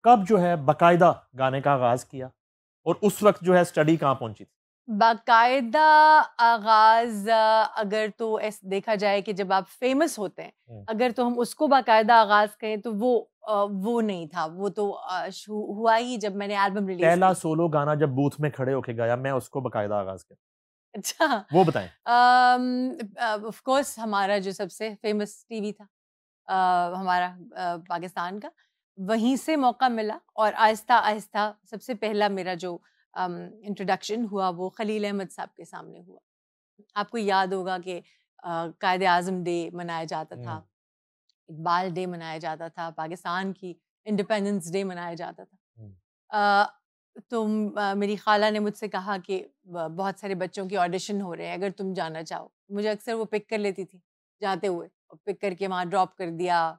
कब जो है बाकायदा गाने का आगाज किया और उस वक्त जो है स्टडी कहाँ पहुंची थी? बाकायदा आगाज अगर तो ऐसे देखा जाए कि जब आप फेमस होते हैं, अगर तो हम उसको बाकायदा आगाज कहें तो वो नहीं था। वो तो हुआ ही जब मैंने एल्बम रिलीज पहला की। सोलो गाना जब बूथ में खड़े होके गाया, मैं उसको बाकायदा आगाज किया, अच्छा, वो बताएं। ऑफ कोर्स हमारा जो सबसे फेमस टीवी था हमारा पाकिस्तान का, वहीं से मौका मिला और आहिस्ता आहिस्ता सबसे पहला मेरा जो इंट्रोडक्शन हुआ वो खलील अहमद साहब के सामने हुआ। आपको याद होगा कि कायदे आज़म डे मनाया जाता था, इकबाल डे मनाया जाता था, पाकिस्तान की इंडिपेंडेंस डे मनाया जाता था। तो मेरी खाला ने मुझसे कहा कि बहुत सारे बच्चों की ऑडिशन हो रहे हैं, अगर तुम जाना चाहो। मुझे अक्सर वो पिक कर लेती थी जाते हुए, और पिक करके वहाँ ड्रॉप कर दिया।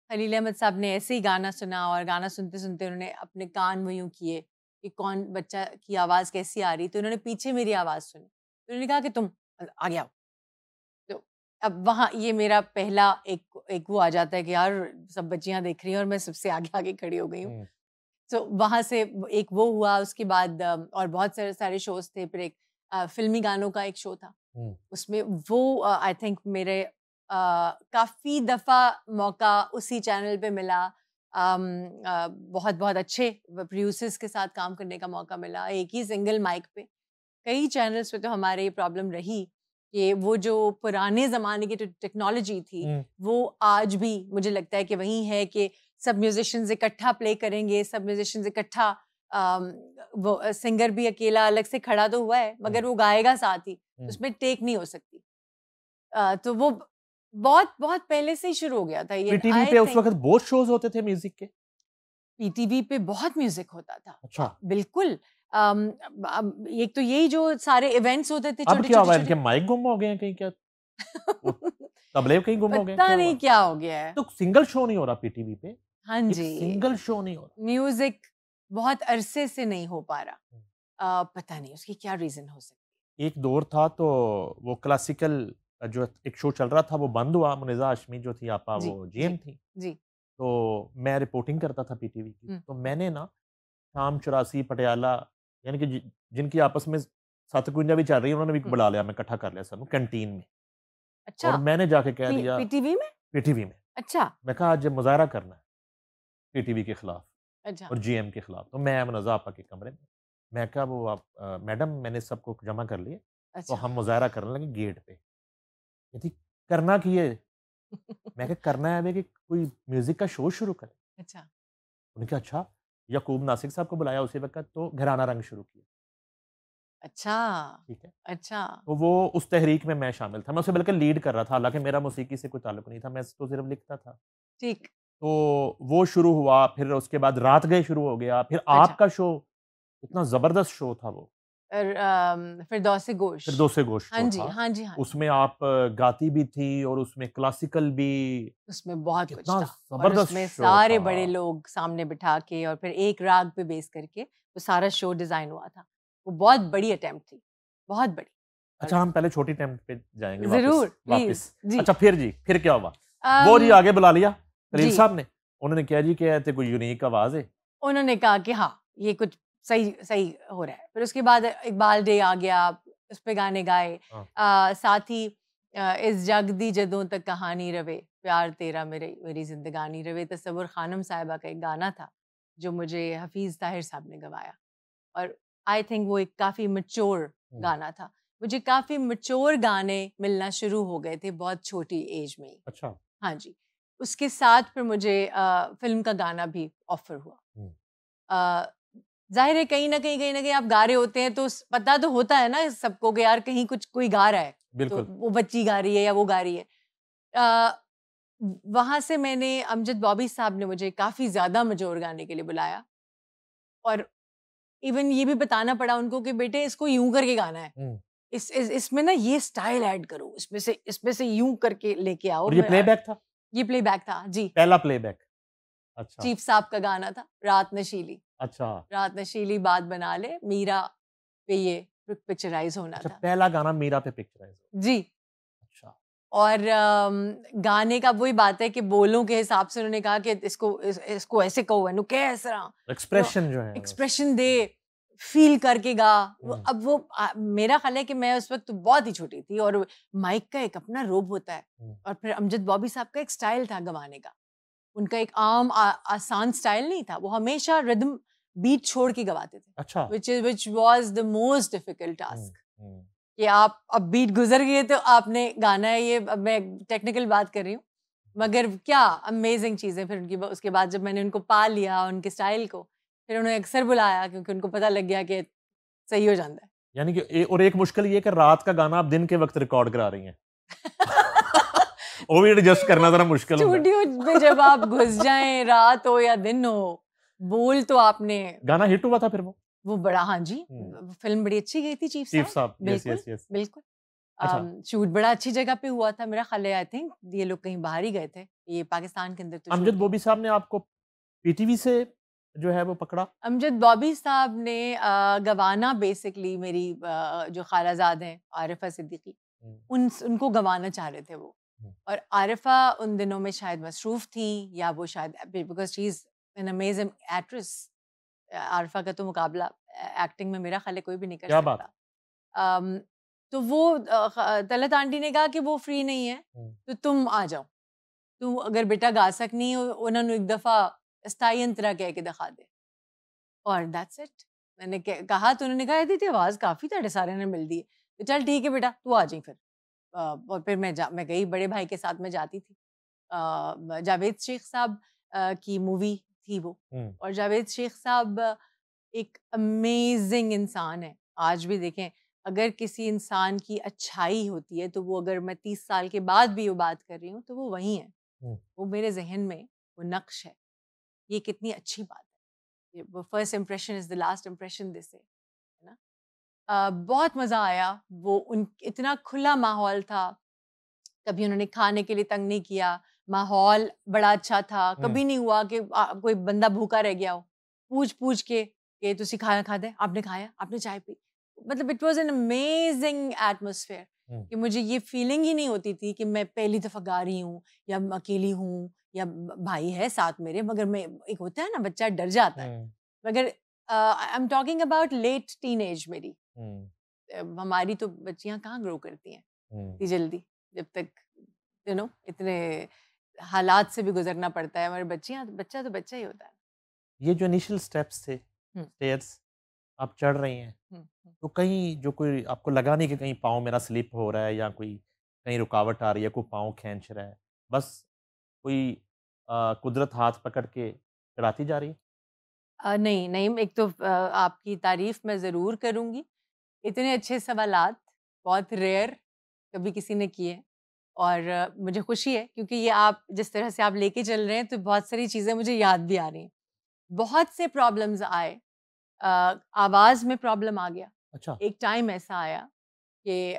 खलील अहमद साहब ने ऐसे ही गाना सुना और गाना सुनते सुनते उन्होंने अपने कान वो यूँ किए कि कौन बच्चा की आवाज़ कैसी आ रही, तो उन्होंने पीछे मेरी आवाज़ सुनी, तो उन्होंने कहा कि तुम आगे आओ। तो अब वहाँ ये मेरा पहला एक वो आ जाता है कि यार सब बच्चियाँ देख रही हैं और मैं सबसे आगे आगे खड़ी हो गई हूँ। तो वहाँ से एक वो हुआ, उसके बाद और बहुत सारे सारे शोज थे। फिर एक फिल्मी गानों का एक शो था, उसमें वो आई थिंक मेरे काफ़ी दफ़ा मौका उसी चैनल पे मिला। बहुत बहुत अच्छे प्रोड्यूसर्स के साथ काम करने का मौका मिला, एक ही सिंगल माइक पे। कई चैनल्स पे तो हमारे ये प्रॉब्लम रही कि वो जो पुराने ज़माने की जो टेक्नोलॉजी थी वो आज भी मुझे लगता है कि वही है कि सब म्यूजिशियंस इकट्ठा प्ले करेंगे, सब म्यूजिशियंस इकट्ठा वो सिंगर भी अकेला अलग से खड़ा तो हुआ है मगर वो गाएगा साथ ही, उसमें टेक नहीं हो सकती। तो वो बहुत बहुत पहले से ही शुरू हो गया था ये। पीटीवी पे उस वक्त बहुत शोज होते थे म्यूजिक के। पीटीवी पे बहुत म्यूजिक होता था। अच्छा, बिल्कुल। एक तो यही जो सारे इवेंट्स होते थे अब छोटे क्या छोटे हुआ, छोटे। इनके माइक गुम हो गए हैं कहीं क्या? वो तबले कहीं गुम हो गए, पता क्या नहीं हुआ? क्या हो गया है। तो सिंगल शो नहीं हो रहा पीटीवी पे, हाँ एक जी, सिंगल शो नहीं हो रहा। म्यूजिक बहुत अरसे से नहीं हो पा रहा। पता नहीं उसकी क्या रीजन हो सकती। एक दौर था तो वो क्लासिकल जो एक शो चल रहा था वो बंद हुआ, मुनिजा हाशमी जो थी आपा जी वो जी जीएम थी, जी। तो मैं रिपोर्टिंग करता था पीटीवी की, तो मैंने ना शाम 84 पटियाला, यानी कि जिनकी आपस में 751 भी चल रही है, उन्होंने भी बुला लिया, मैं इकट्ठा कर लिया सबको कैंटीन में, अच्छा, और मैंने जाके कह दिया पीटीवी में। पीटीवी में, अच्छा मैं कहा आज मुजाहरा करना है पीटीवी के खिलाफ अच्छा और जीएम के खिलाफ। तो मैं मुनज़्ज़ा आपा के कमरे में, मैं कहा वो आप मैडम मैंने सबको जमा कर लिए, तो अच्छा। हम मुज़ाहरा करने लगे गेट पे। कहती करना की है? मैं कहा करना है कि कोई म्यूजिक का शो शुरू करें। अच्छा उन्होंने कहा अच्छा। याकूब नासिक साहब को बुलाया उसी वक्त, तो घराना रंग शुरू किया। अच्छा ठीक है, अच्छा। तो वो उस तहरीक में मैं शामिल था, मैं उसे बल्कि लीड कर रहा था, हालांकि मेरा मौसीकी से कोई ताल्लुक नहीं था, मैं तो सिर्फ लिखता था। ठीक। तो वो शुरू हुआ, फिर उसके बाद रात गए शुरू हो गया, फिर अच्छा। आपका शो, इतना जबरदस्त शो था वो, फिरदौसी गोश। फिरदौसे गोश हाँ शो जी था। हाँ जी हाँ जी। उसमें आप गाती भी थी और उसमें क्लासिकल भी, उसमें बहुत कुछ कितना था और जबरदस्त उसमें शो सारे था। बड़े लोग सामने बिठा के और फिर एक राग पे बेस करके वो सारा शो डिजाइन हुआ था। वो बहुत बड़ी अटेम्प्ट थी, बहुत बड़ी। और अच्छा, हम पहले छोटी टेम्प पे जाएंगे, वापस जरूर प्लीज वापस। जी। अच्छा फिर जी, फिर क्या हुआ? वो जी अम, आगे बुला लिया खलील जी साहब ने, उन्होंने कहा जी क्या है, कोई यूनिक आवाज है। उन्होंने कहा कि हाँ ये कुछ सही सही हो रहा है। फिर उसके बाद इकबाल डे आ गया, उस पे गाने गाए। हाँ। साथ ही इस जग दी जदों तक कहानी रवे, प्यार तेरा मेरी जिंदगानी रवे, तसव्वुर खानम साहिबा का एक गाना था जो मुझे हफीज ताहिर साहब ने गवाया, और आई थिंक वो एक काफ़ी मैच्योर गाना था। मुझे काफ़ी मैच्योर गाने मिलना शुरू हो गए थे बहुत छोटी एज में ही। अच्छा। हाँ जी। उसके साथ फिर मुझे फ़िल्म का गाना भी ऑफ़र हुआ। अ, ज़ाहिर है कहीं न कहीं आप गा रहे होते हैं तो पता तो होता है ना सबको कि यार कहीं कुछ कोई गा रहा है, तो बिल्कुल। वो बच्ची गा रही है या वो गा रही है। अ, वहाँ से मैंने अमजद बॉबी साहब ने मुझे काफ़ी ज़्यादा मैच्योर गाने के लिए बुलाया, और इवन ये भी बताना पड़ा उनको कि बेटे इसको यूँ करके गाना है। इसमें ना ये स्टाइल ऐड करो, इसमें से यूँ करके लेके आओ। और ये प्लेबैक था? ये प्लेबैक था जी। पहला प्लेबैक? अच्छा। चीफ साहब का गाना था, रात नशीली। अच्छा। रात नशीली बात बना ले, मीरा पे ये पिक्चराइज़ होना अच्छा, था। पहला गाना मीरा पे पिक्चराइज़ हुआ। जी। अच्छा। और गाने का वही बात है कि बोलों के हिसाब से उन्होंने कहा कि इसको ऐसे कहो है नु कैसे एक्सप्रेशन जो है एक्सप्रेशन दे, फील करके गा। अब वो मेरा ख्याल है कि मैं उस वक्त तो बहुत ही छोटी थी और माइक का एक अपना रोब होता है और फिर अमजद बॉबी साहब का एक स्टाइल था गवाने का, उनका एक आम आसान स्टाइल नहीं था, वो हमेशा रिदम बीट छोड़ के गवाते थे। अच्छा, which was the most difficult task कि आप अब बीट गुजर गए तो आपने गाना है, ये अब मैं टेक्निकल बात कर रही हूँ, मगर क्या अमेजिंग चीज़ें। फिर उनकी उसके बाद जब मैंने उनको पा लिया उनके स्टाइल को, फिर उन्हें अक्सर बुलाया क्योंकि उनको पता लग गया कि सही हो जाता है। यानी कि और एक मुश्किल ये कि रात का गाना आप दिन के वक्त रिकॉर्ड करा रही हैं। वो भी एडजस्ट करना जरा मुश्किल होता है। स्टूडियो में जब आप घुस जाएं, रात हो या दिन हो, बोल तो आपने। गाना हिट हुआ था फिर वो बड़ा, हाँ जी, फिल्म बड़ी अच्छी गई थी चीफ साहब। बिल्कुल बिल्कुल। अच्छा। शूट बड़ा अच्छी जगह पे हुआ था, मेरा ख्याल है आई थिंक ये लोग कहीं बाहर ही गए थे, ये पाकिस्तान के अंदर तो अमजद बॉबी साहब ने आपको पीटीवी से जो है वो पकड़ा? अमजद बॉबी साहब ने गवाना बेसिकली मेरी जो खालाजाद हैं आरिफा सिद्दीकी, उनको गवाना चाह रहे थे वो, और आरिफा उन दिनों में शायद मसरूफ थी या वो शायद because she is an amazing actress. Arifa का तो मुकाबला एक्टिंग में मेरा ख्याल है कोई भी नहीं कर सकता। तो वो तलत आंटी ने कहा कि वो फ्री नहीं है तो तुम आ जाओ, तू अगर बेटा गा सकनी उन्होंने एक दफ़ा स्थाई अंतरा कह के दिखा दे, और दैट्स इट। मैंने कहा तो उन्होंने कहा थी आवाज़ काफ़ी तेरे सारे ने मिल दी, तो चल ठीक है बेटा तू आ जाई फिर। और फिर मैं गई, बड़े भाई के साथ में जाती थी। जावेद शेख साहब की मूवी थी वो, और जावेद शेख साहब एक अमेजिंग इंसान है। आज भी देखें, अगर किसी इंसान की अच्छाई होती है तो वो, अगर मैं 30 साल के बाद भी वो बात कर रही हूँ तो वो वही है, वो मेरे जहन में वो नक्श है। ये कितनी अच्छी बात है, वो first impression is the last impression this है ना। बहुत मज़ा आया, वो इतना खुला माहौल था, कभी उन्होंने खाने के लिए तंग नहीं किया, माहौल बड़ा अच्छा था, कभी नहीं हुआ कि कोई बंदा भूखा रह गया हो, पूछ के कि तुसी खाना खाते, आपने खाया, आपने चाय पी। मतलब it was an amazing atmosphere कि मुझे ये फीलिंग ही नहीं होती थी कि मैं पहली दफ़ा गा रही हूँ या अकेली हूँ या भाई है साथ मेरे, मगर मैं, एक होता है ना बच्चा डर जाता है, मगर I am talking about late teenage मेरी। हमारी तो बच्चियां कहाँ ग्रो करती हैं इतनी जल्दी, जब तक इतने हालात से भी गुजरना पड़ता है। हमारे बच्चा तो बच्चा ही होता है। ये जो इनिशियल स्टेप्स थे, स्टेयर्स आप चढ़ रही हैं, तो कहीं जो कोई आपको लगा नहीं कि कहीं पाँव मेरा स्लिप हो रहा है या कोई कहीं रुकावट आ रही है, कोई पाँव खींच रहा है, बस कोई कुदरत हाथ पकड़ के चढ़ाती जा रही है? नहीं, एक तो आपकी तारीफ मैं ज़रूर करूँगी, इतने अच्छे सवालात बहुत रेयर कभी किसी ने किए, और मुझे खुशी है क्योंकि ये आप जिस तरह से आप लेके चल रहे हैं तो बहुत सारी चीज़ें मुझे याद भी आ रही हैं। बहुत से प्रॉब्लम्स आए, आवाज़ में प्रॉब्लम आ गया। अच्छा। एक टाइम ऐसा आया कि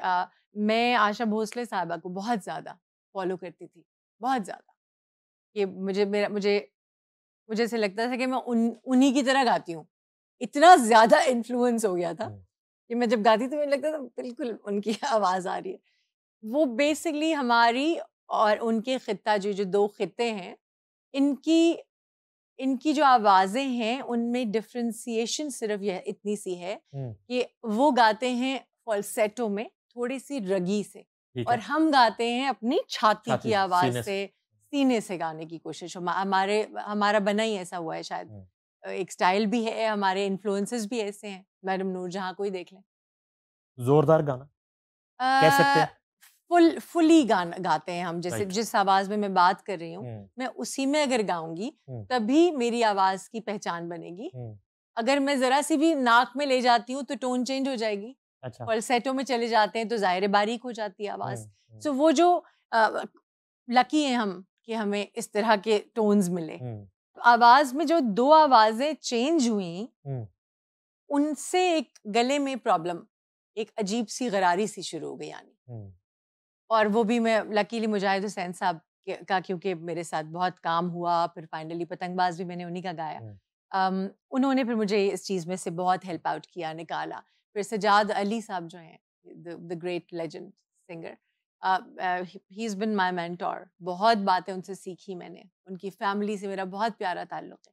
मैं आशा भोसले साहिबा को बहुत ज़्यादा फॉलो करती थी, बहुत ज़्यादा, कि मुझे ऐसे लगता था कि मैं उन्हीं की तरह गाती हूँ। इतना ज़्यादा इन्फ्लुएंस हो गया था कि मैं जब गाती तो मुझे लगता था बिल्कुल उनकी आवाज़ आ रही है। वो बेसिकली हमारी और उनके खित्ता जो 2 खित्ते हैं, इनकी जो आवाज़ें हैं उनमें डिफरेंशिएशन सिर्फ यह इतनी सी है कि वो गाते हैं फ़ॉल्सेटो में थोड़ी-सी रगी से, और हम गाते हैं अपनी छाती की आवाज़ से, सीने से गाने की कोशिश। हमारा बना ही ऐसा हुआ है शायद। एक स्टाइल भी है, हमारे इन्फ्लुएंसेस भी ऐसे हैं। मैडम नूरजहां को ही देख लें। जोरदार गाना कह सकते हैं? फुली गाना गाते हैं हम, जैसे जिस आवाज में मैं बात कर रही हूँ, मैं उसी में अगर गाऊंगी तभी मेरी आवाज की पहचान बनेगी। अगर मैं जरा सी भी नाक में ले जाती हूँ तो टोन चेंज हो जाएगी। अच्छा। फॉल्सेटो में चले जाते हैं तो जाहिर बारीक हो जाती है आवाज। सो वो जो लकी हैं हम कि हमें इस तरह के टोन्स मिले। आवाज में जो 2 आवाजें चेंज हुई, उनसे एक गले में प्रॉब्लम, एक अजीब सी गरारी सी शुरू हो गई आनी। और वो भी मैं लकीली मुजाहिद हुसैन साहब का, क्योंकि मेरे साथ बहुत काम हुआ, फिर फाइनली पतंगबाज भी मैंने उन्हीं का गाया। उन्होंने फिर मुझे इस चीज़ में से बहुत हेल्प आउट किया, निकाला। फिर सजाद अली साहब जो हैं, the great legend singer, he is been my mentor. बहुत बातें उनसे सीखी मैंने, उनकी फैमिली से मेरा बहुत प्यारा ताल्लुक़ है।